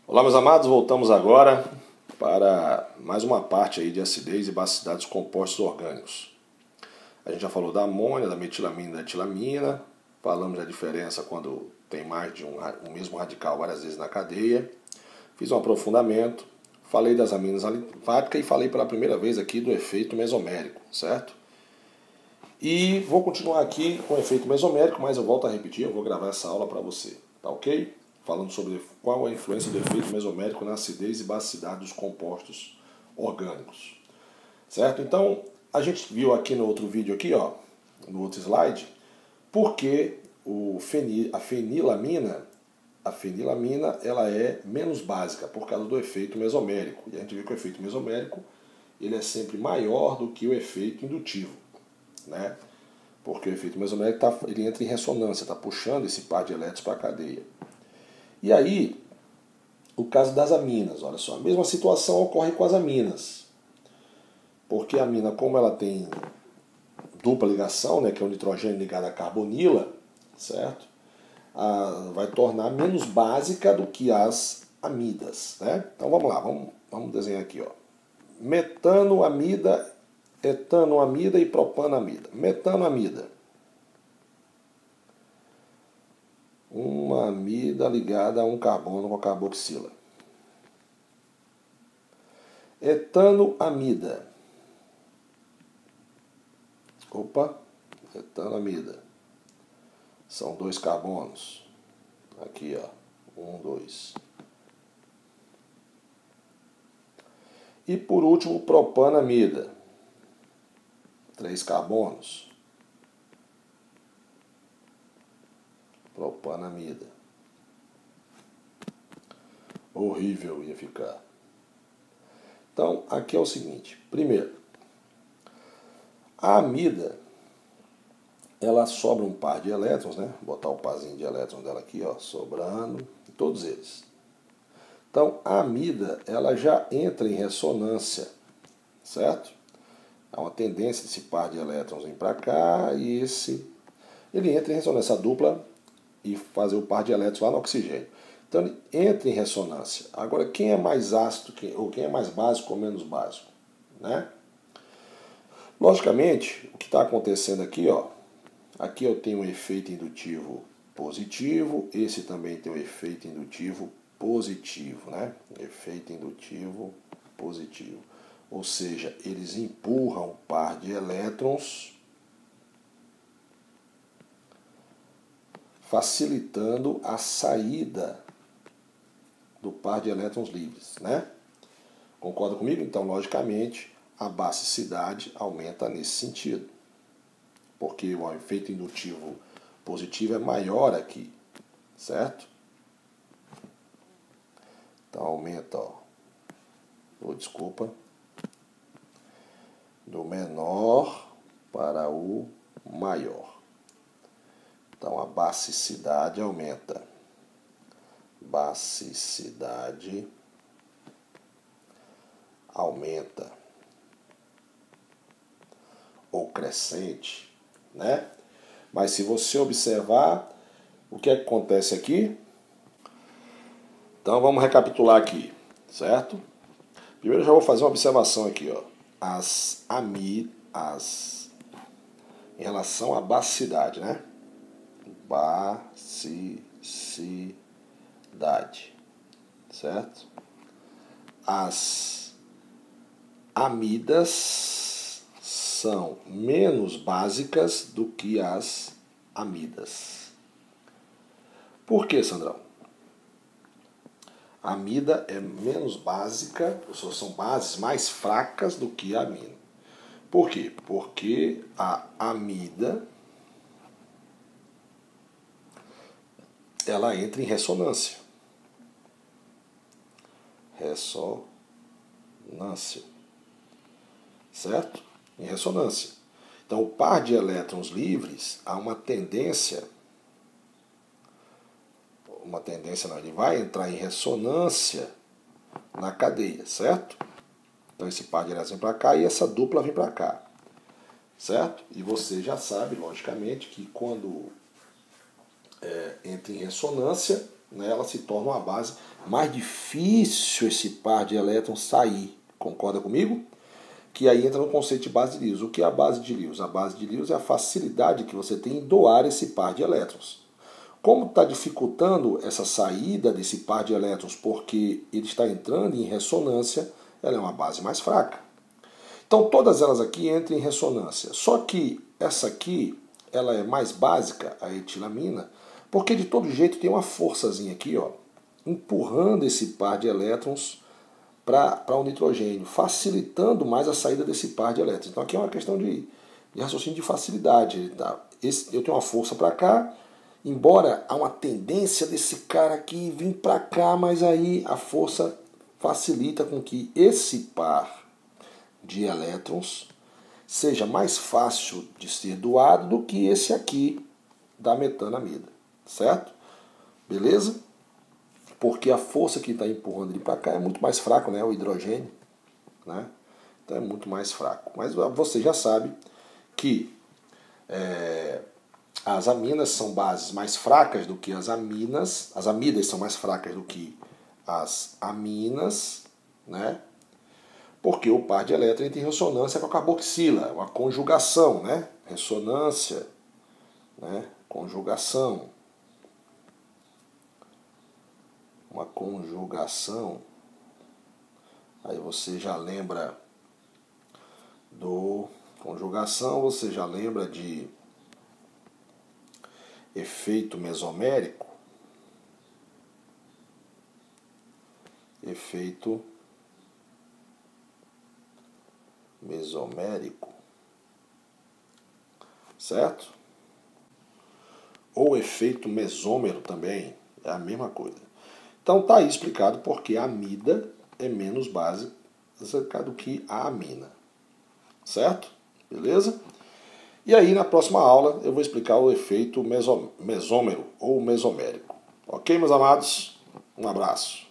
Olá, meus amados, voltamos agora para mais uma parte aí de acidez e basicidade dos compostos orgânicos. A gente já falou da amônia, da metilamina e da etilamina, falamos da diferença quando tem mais de um mesmo radical várias vezes na cadeia, fiz um aprofundamento, falei das aminas alifáticas e falei pela primeira vez aqui do efeito mesomérico, certo? E vou continuar aqui com o efeito mesomérico, mas eu volto a repetir, eu vou gravar essa aula para você, tá ok? Falando sobre qual a influência do efeito mesomérico na acidez e basicidade dos compostos orgânicos, certo? Então, a gente viu aqui no outro vídeo aqui, ó, no outro slide, porque a fenilamina ela é menos básica por causa do efeito mesomérico. E a gente viu que o efeito mesomérico ele é sempre maior do que o efeito indutivo, né? Porque o efeito mesomérico ele entra em ressonância, está puxando esse par de elétrons para a cadeia. E aí, o caso das aminas, olha só, a mesma situação ocorre com as aminas. Porque a amina, como ela tem dupla ligação, né, que é o nitrogênio ligado à carbonila, certo? Vai tornar menos básica do que as amidas, né? Então vamos lá, vamos desenhar aqui, ó. Metanoamida, etanoamida e propanoamida. Metanoamida. Uma amida ligada a um carbono com a carboxila. Etanoamida. Etanoamida. São dois carbonos. Aqui, ó. 1, 2. E por último, propanamida. 3 carbonos. Propanamida. Horrível ia ficar. Então, aqui é o seguinte. Primeiro, a amida, ela sobra um par de elétrons, né? Vou botar o parzinho de elétrons dela aqui, ó, sobrando, todos eles. Então, a amida, ela já entra em ressonância, certo? Há uma tendência desse par de elétrons vir para cá e ele entra em ressonância dupla e fazer o par de elétrons lá no oxigênio. Então ele entra em ressonância. Agora, quem é mais ácido ou quem é mais básico ou menos básico, né? Logicamente, o que está acontecendo aqui, ó, aqui eu tenho um efeito indutivo positivo, esse também tem um efeito indutivo positivo, né? Efeito indutivo positivo. Ou seja, eles empurram o par de elétrons, facilitando a saída do par de elétrons livres, né? Concorda comigo? Então, logicamente, a basicidade aumenta nesse sentido. Porque o efeito indutivo positivo é maior aqui, certo? Então, aumenta, ó. Desculpa. Do menor para o maior. Então, a basicidade aumenta. Basicidade aumenta. Ou crescente, né? Mas se você observar, o que é que acontece aqui? Então, vamos recapitular aqui, certo? Primeiro, eu já vou fazer uma observação aqui, ó. Em relação à basicidade, né? Basicidade, certo? As amidas são menos básicas do que as amidas. Por que, Sandrão? A amida é menos básica, são bases mais fracas do que a amina. Por quê? Porque a amida ela entra em ressonância. Ressonância. Certo? Em ressonância. Então, o par de elétrons livres há uma tendência não, ele vai entrar em ressonância na cadeia, certo? Então esse par de elétrons vem para cá e essa dupla vem para cá, certo? E você já sabe, logicamente, que quando entra em ressonância, né, ela se torna uma base mais difícil esse par de elétrons sair. Concorda comigo? Que aí entra no conceito de base de Lewis. O que é a base de Lewis? A base de Lewis é a facilidade que você tem em doar esse par de elétrons. Como está dificultando essa saída desse par de elétrons porque ele está entrando em ressonância, ela é uma base mais fraca. Então todas elas aqui entram em ressonância. Só que essa aqui, ela é mais básica, a etilamina, porque de todo jeito tem uma forçazinha aqui, ó, empurrando esse par de elétrons para o nitrogênio, facilitando mais a saída desse par de elétrons. Então aqui é uma questão de raciocínio de facilidade. Tá? Eu tenho uma força para cá, embora há uma tendência desse cara aqui vir para cá, mas aí a força facilita com que esse par de elétrons seja mais fácil de ser doado do que esse aqui da metanamida, certo? Beleza? Porque a força que está empurrando ele para cá é muito mais fraco, né? O hidrogênio, né? Então é muito mais fraco. Mas você já sabe que as aminas são bases mais fracas do que as aminas. As amidas são mais fracas do que as aminas, né? Porque o par de elétrons entra em ressonância com a carboxila, uma conjugação, né? Ressonância, né? Conjugação. Uma conjugação. Aí você já lembra do conjugação, você já lembra de efeito mesomérico. Efeito mesomérico. Certo? Ou efeito mesômero também, é a mesma coisa. Então está aí explicado porque a amida é menos básica do que a amina. Certo? Beleza? E aí na próxima aula eu vou explicar o efeito mesômero ou mesomérico. Ok, meus amados? Um abraço.